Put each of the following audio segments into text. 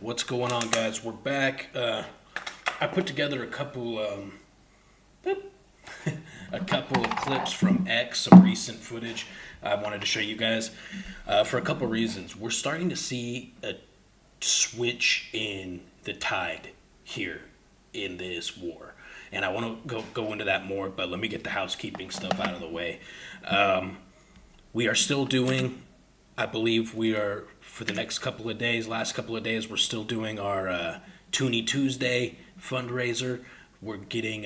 What's going on, guys? We're back. I put together a couple of clips from X, some recent footage I wanted to show you guys for a couple reasons. We're starting to see a switch in the tide here in this war, and I want to go into that more. But let me get the housekeeping stuff out of the way. We are still doing, I believe we are, for the next couple of days, last couple of days, we're still doing our Toonie Tuesday fundraiser. We're getting,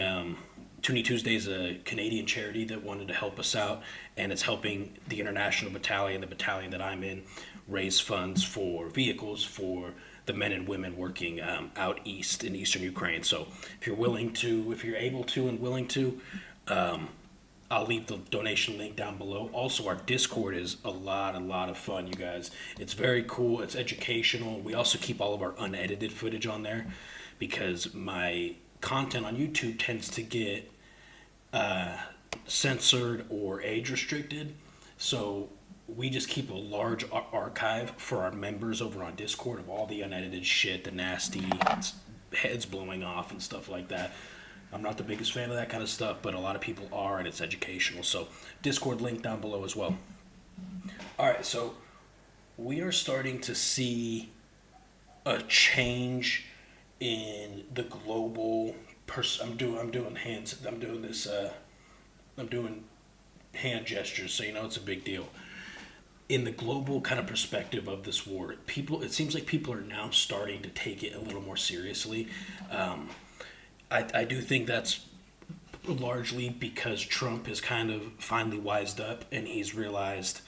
Toonie Tuesday is a Canadian charity that wanted to help us out, and it's helping the International Battalion, the battalion that I'm in, raise funds for vehicles for the men and women working out east in eastern Ukraine. So if you're able to and willing to, I'll leave the donation link down below. Also, our Discord is a lot of fun, you guys. It's very cool. It's educational. We also keep all of our unedited footage on there because my content on YouTube tends to get censored or age restricted. So we just keep a large archive for our members over on Discord of all the unedited shit, the nasty heads blowing off and stuff like that. I'm not the biggest fan of that kind of stuff, but a lot of people are, and it's educational. So, Discord link down below as well. All right, so we are starting to see a change in the global. I'm doing hands. I'm doing this. I'm doing hand gestures, so you know it's a big deal. In the global kind of perspective of this war, it seems like people are now starting to take it a little more seriously. I do think that's largely because Trump has kind of finally wised up and he's realized,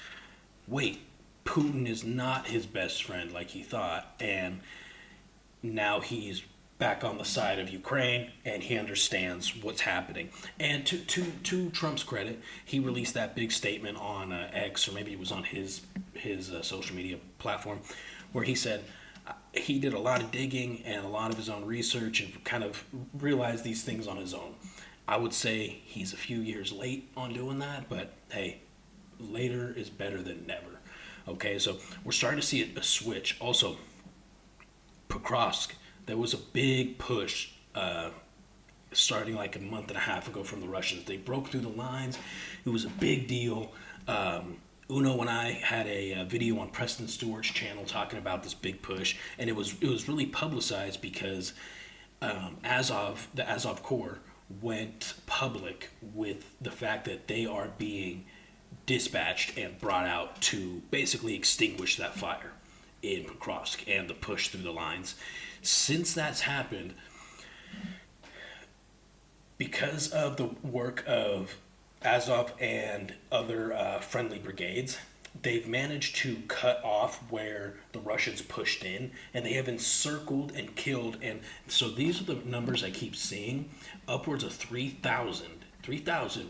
wait, Putin is not his best friend like he thought, and now he's back on the side of Ukraine and he understands what's happening. And to Trump's credit, he released that big statement on X, or maybe it was on his social media platform, where he said, he did a lot of digging and a lot of his own research and kind of realized these things on his own. I would say he's a few years late on doing that, but hey, later is better than never. Okay, so we're starting to see a switch. Also, Pokrovsk, there was a big push starting like a month and a half ago from the Russians. They broke through the lines. It was a big deal. Uno and I had a video on Preston Stewart's channel talking about this big push, and it was really publicized because Azov, the Azov Corps, went public with the fact that they are being dispatched and brought out to basically extinguish that fire in Pokrovsk and the push through the lines. Since that's happened, because of the work of Azov and other friendly brigades, they've managed to cut off where the Russians pushed in, and they have encircled and killed. And so these are the numbers I keep seeing: upwards of 3,000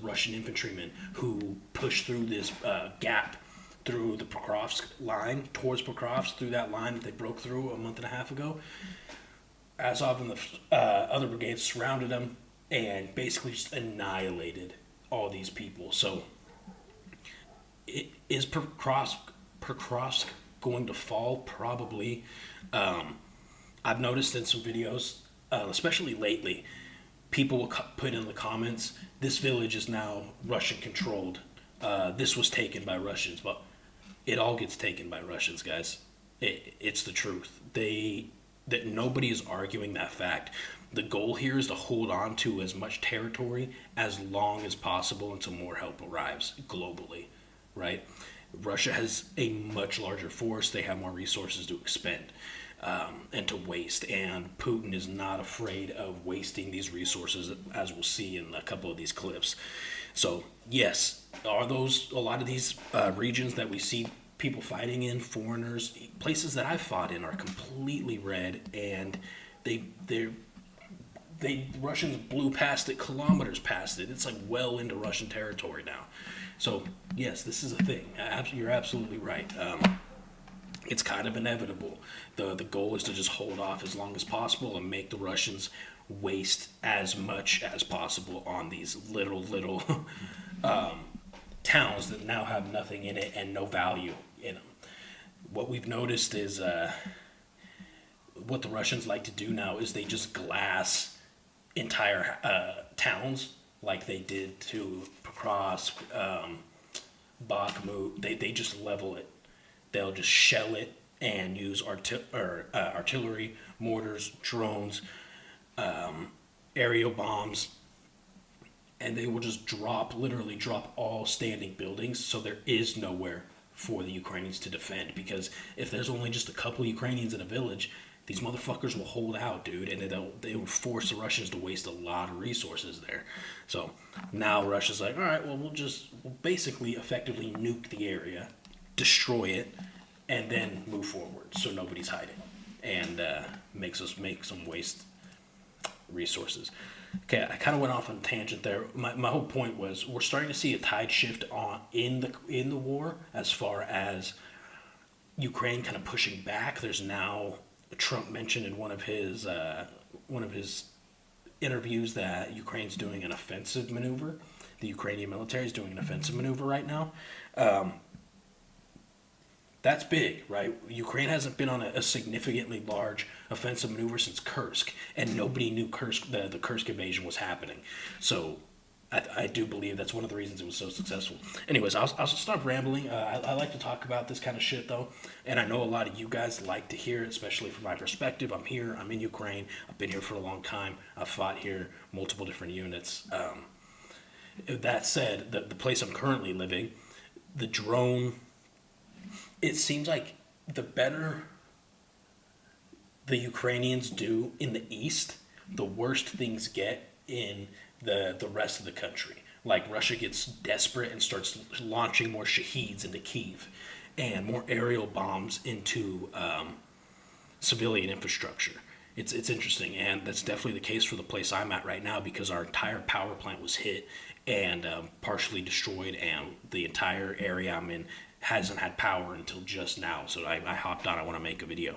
Russian infantrymen who pushed through this gap through the Pokrovsk line, towards Pokrovsk, through that line that they broke through a month and a half ago. Azov and the other brigades surrounded them and basically just annihilated all these people. So, is Pokrovsk going to fall? Probably. I've noticed in some videos, especially lately, people will put in the comments, "This village is now Russian controlled. This was taken by Russians." But it all gets taken by Russians, guys. It's the truth. That nobody is arguing that fact. The goal here is to hold on to as much territory as long as possible until more help arrives globally, right? Russia has a much larger force. They have more resources to expend and to waste. And Putin is not afraid of wasting these resources, as we'll see in a couple of these clips. So, yes, are those a lot of these regions that we see people fighting in, foreigners, places that I've fought in, are completely red, and they Russians blew past it, kilometers past it. It's like well into Russian territory now. So yes, this is a thing. You're absolutely right. It's kind of inevitable. The goal is to just hold off as long as possible and make the Russians waste as much as possible on these little towns that now have nothing in it and no value in them. What we've noticed is what the Russians like to do now is they just glass entire towns like they did to Pokrovsk, Bakhmut. They just level it. They'll just shell it and use artillery, mortars, drones, aerial bombs, and they will just literally drop all standing buildings, so there is nowhere for the Ukrainians to defend. Because if there's only just a couple Ukrainians in a village, these motherfuckers will hold out, dude, and they will force the Russians to waste a lot of resources there. So now Russia's like, all right, well, we'll basically effectively nuke the area, destroy it, and then move forward so nobody's hiding, and make some waste resources. Okay, I kind of went off on a tangent there. My whole point was we're starting to see a tide shift in the war as far as Ukraine kind of pushing back. There's now, Trump mentioned in one of his interviews that Ukraine's doing an offensive maneuver. The Ukrainian military is doing an offensive maneuver right now. That's big, right? Ukraine hasn't been on a significantly large offensive maneuver since Kursk, and nobody knew the Kursk invasion was happening. So I do believe that's one of the reasons it was so successful. Anyways, I'll stop rambling. I like to talk about this kind of shit, though, and I know a lot of you guys like to hear it, especially from my perspective. I'm here. I'm in Ukraine. I've been here for a long time. I've fought here, multiple different units. That said, the place I'm currently living, the drone... It seems like the better the Ukrainians do in the east, the worst things get in the rest of the country. Like Russia gets desperate and starts launching more Shaheeds into Kyiv and more aerial bombs into civilian infrastructure. It's interesting, and that's definitely the case for the place I'm at right now, because our entire power plant was hit and partially destroyed, and the entire area I'm in hasn't had power until just now. So I hopped on. I want to make a video.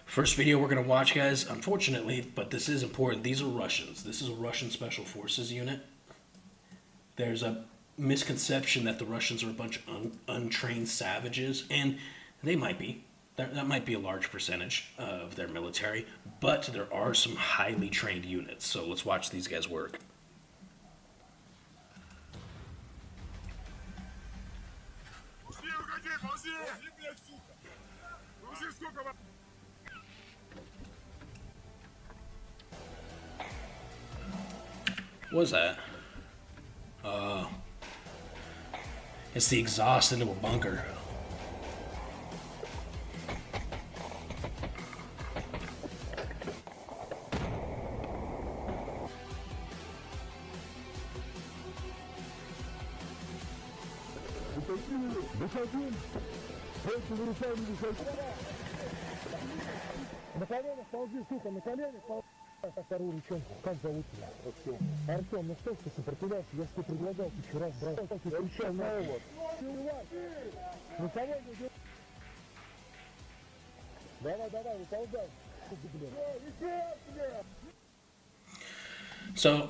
First video we're going to watch, guys, unfortunately, but this is important. These are Russians. This is a Russian Special Forces unit. There's a misconception that the Russians are a bunch of untrained savages, and they might be. That might be a large percentage of their military, but there are some highly trained units. So let's watch these guys work. What was that? It's the exhaust into a bunker. На коленях ползи, сука, на коленях ползи. Вторую ручонку. Как зовут тебя? Артем. Артем, ну что ж ты сопротивляешься? Я же тебе предлагал, ты вчера брал. Ты кричал на вот. Ну кого не делай? Давай, выползай. So,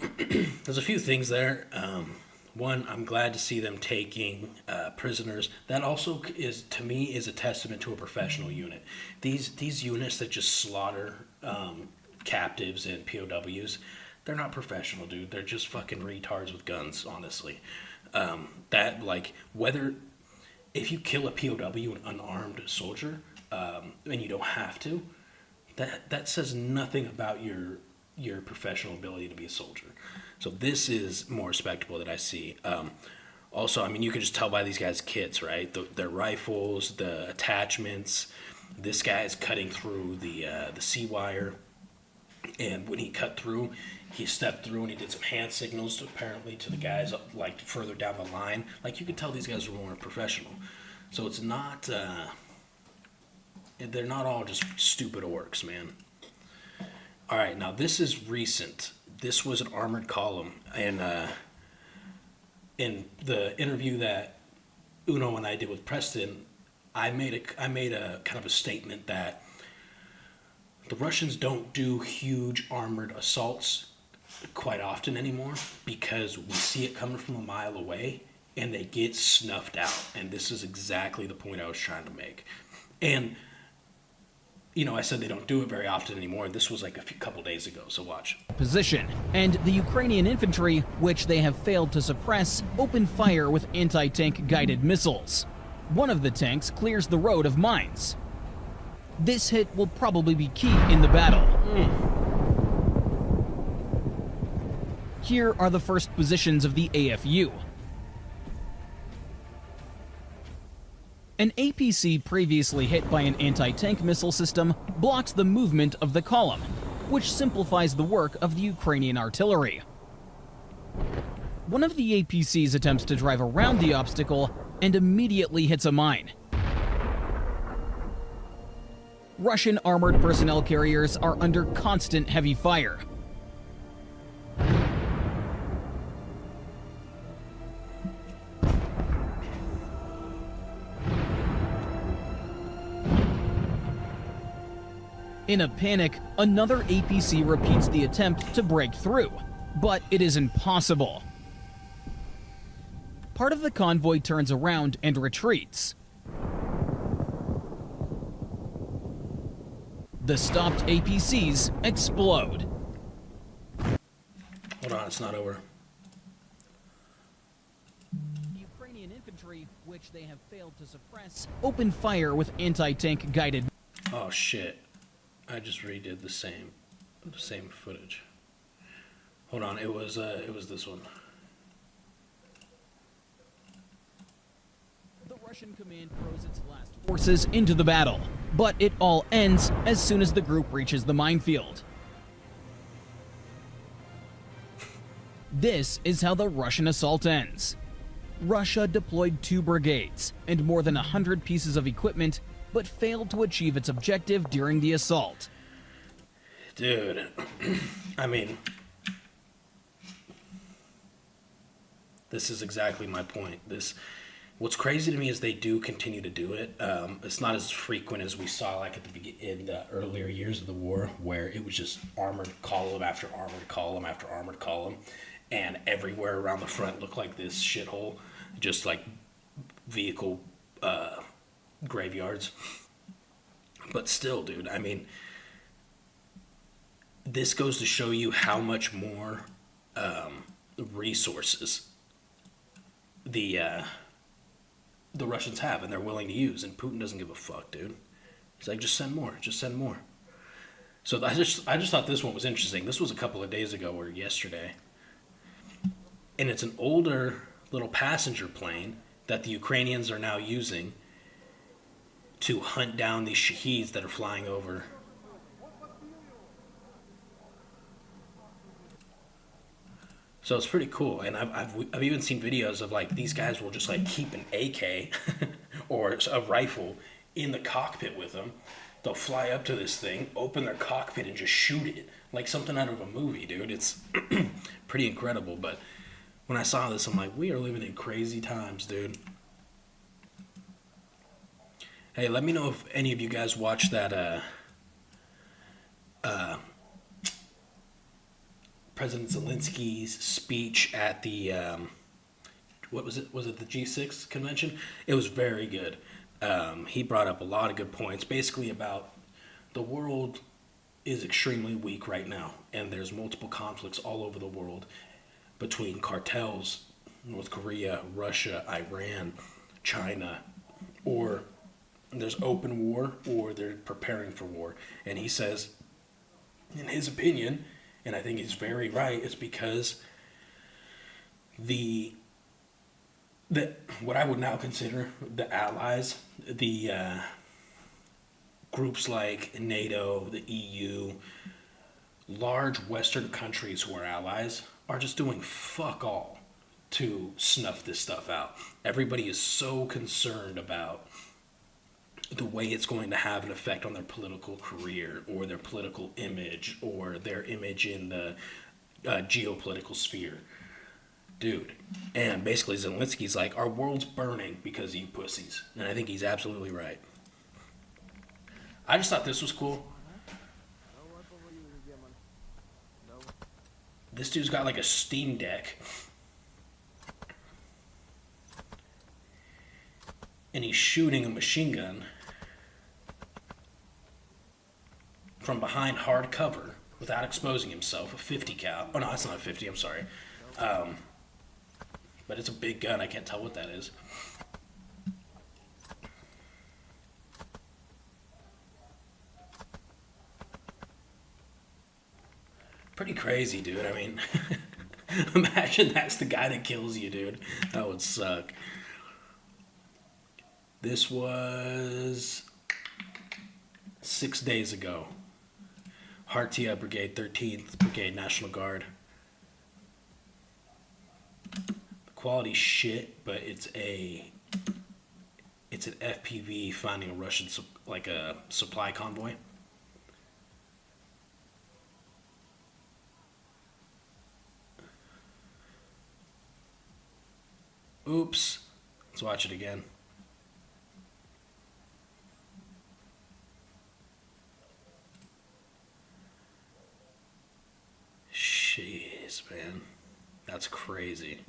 there's a few things there. One, I'm glad to see them taking prisoners. That also is, to me, is a testament to a professional unit. These units that just slaughter captives and POWs, they're not professional, dude. They're just fucking retards with guns, honestly. If you kill a POW, an unarmed soldier, and you don't have to, that says nothing about your professional ability to be a soldier. So this is more respectable that I see. Also, I mean, you can just tell by these guys' kits, right? Their rifles, the attachments. This guy is cutting through the C-wire. And when he cut through, he stepped through and he did some hand signals apparently to the guys up, like further down the line. Like, you could tell these guys are more professional. So it's not, they're not all just stupid orcs, man. All right, now this is recent. This was an armored column, and in the interview that Uno and I did with Preston, I made a kind of a statement that the Russians don't do huge armored assaults quite often anymore because we see it coming from a mile away and they get snuffed out. And this is exactly the point I was trying to make. And I said they don't do it very often anymore. This was like a couple days ago, so watch. Position, and the Ukrainian infantry, which they have failed to suppress, open fire with anti-tank guided missiles. One of the tanks clears the road of mines. This hit will probably be key in the battle. Here are the first positions of the AFU. An APC previously hit by an anti-tank missile system blocks the movement of the column, which simplifies the work of the Ukrainian artillery. One of the APCs attempts to drive around the obstacle and immediately hits a mine. Russian armored personnel carriers are under constant heavy fire. In a panic, another APC repeats the attempt to break through, but it is impossible. Part of the convoy turns around and retreats. The stopped APCs explode. Hold on, it's not over. The Ukrainian infantry, which they have failed to suppress, open fire with anti-tank guided. Oh shit. I just redid the same footage. Hold on, it was this one. The Russian command throws its last forces into the battle, but it all ends as soon as the group reaches the minefield. This is how the Russian assault ends. Russia deployed 2 brigades and more than 100 pieces of equipment, but failed to achieve its objective during the assault. Dude, I mean, this is exactly my point. What's crazy to me is they do continue to do it. It's not as frequent as we saw like in the earlier years of the war, where it was just armored column after armored column after armored column, and everywhere around the front looked like this shithole, just like vehicle graveyards. But still, dude, I mean, this goes to show you how much more resources the Russians have and they're willing to use, and Putin doesn't give a fuck, dude. He's like, just send more, just send more. So I just thought this one was interesting. This was a couple of days ago or yesterday, and it's an older little passenger plane that the Ukrainians are now using to hunt down these shaheeds that are flying over. So it's pretty cool, and I've even seen videos of like these guys will just like keep an AK or a rifle in the cockpit with them. They'll fly up to this thing, open their cockpit, and just shoot it like something out of a movie, dude. It's pretty incredible. But when I saw this, I'm like, we are living in crazy times, dude. Hey, let me know if any of you guys watched that President Zelensky's speech at the what was it? Was it the G6 convention? It was very good. He brought up a lot of good points, basically about the world is extremely weak right now, and there's multiple conflicts all over the world between cartels, North Korea, Russia, Iran, China, or there's open war, or they're preparing for war. And he says, in his opinion, and I think he's very right, it's because what I would now consider the allies, the groups like NATO, the EU, large Western countries who are allies, are just doing fuck all to snuff this stuff out. Everybody is so concerned about the way it's going to have an effect on their political career or their political image or their image in the geopolitical sphere. Dude. And basically Zelensky's like, our world's burning because of you pussies. And I think he's absolutely right. I just thought this was cool. This dude's got like a Steam Deck. And he's shooting a machine gun. from behind hard cover without exposing himself. A 50 cal. Oh no, that's not a 50. I'm sorry. But it's a big gun. I can't tell what that is. Pretty crazy, dude. I mean, imagine that's the guy that kills you, dude. That would suck. This was 6 days ago. Hartia Brigade, 13th Brigade, National Guard. The quality shit, but it's an FPV finding a Russian like a supply convoy. Oops. Let's watch it again. Jeez, man. That's crazy.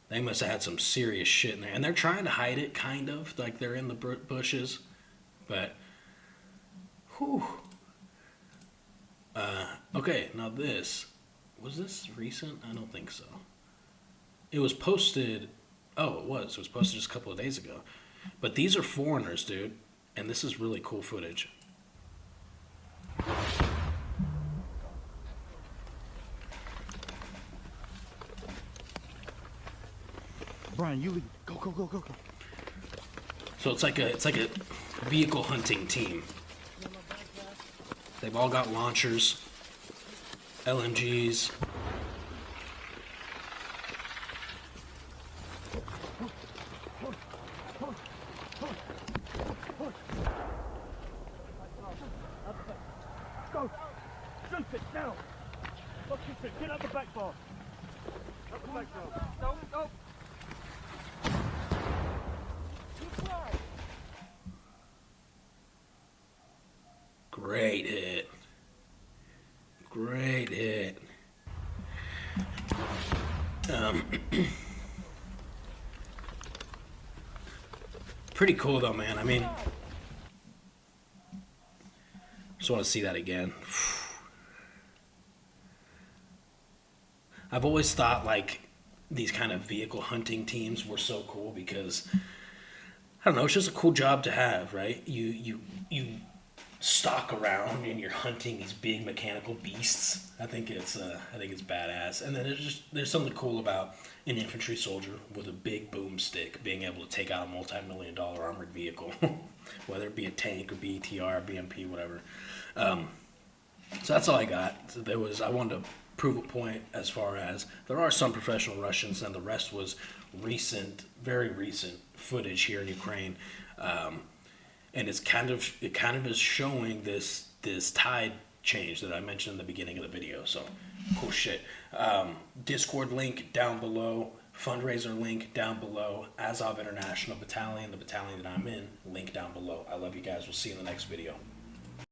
They must have had some serious shit in there. And they're trying to hide it, kind of. Like they're in the bushes. But, whew. Okay, now this. Was this recent? I don't think so. It was posted. Oh, it was. It was posted just a couple of days ago. But these are foreigners, dude. And this is really cool footage. Brian, you lead. Go. So it's like a vehicle hunting team. They've all got launchers, LMGs. Go. Shoot it now. Look, shoot it. Get up the back bar. Up the back bar. Go. Great hit. Great hit. Pretty cool though, man. I mean, just want to see that again. I've always thought like these kind of vehicle hunting teams were so cool because I don't know, it's just a cool job to have, right? You stalk around and you're hunting these big mechanical beasts. I think it's badass. And then there's something cool about an infantry soldier with a big boomstick being able to take out a multi-million-dollar armored vehicle, whether it be a tank or BTR, BMP, whatever. So that's all I got. I wanted to prove a point as far as there are some professional Russians, and the rest was very recent footage here in Ukraine. And it kind of is showing this tide change that I mentioned in the beginning of the video. So cool shit. Discord link down below. Fundraiser link down below. Azov International Battalion, the battalion that I'm in, link down below. I love you guys. We'll see you in the next video.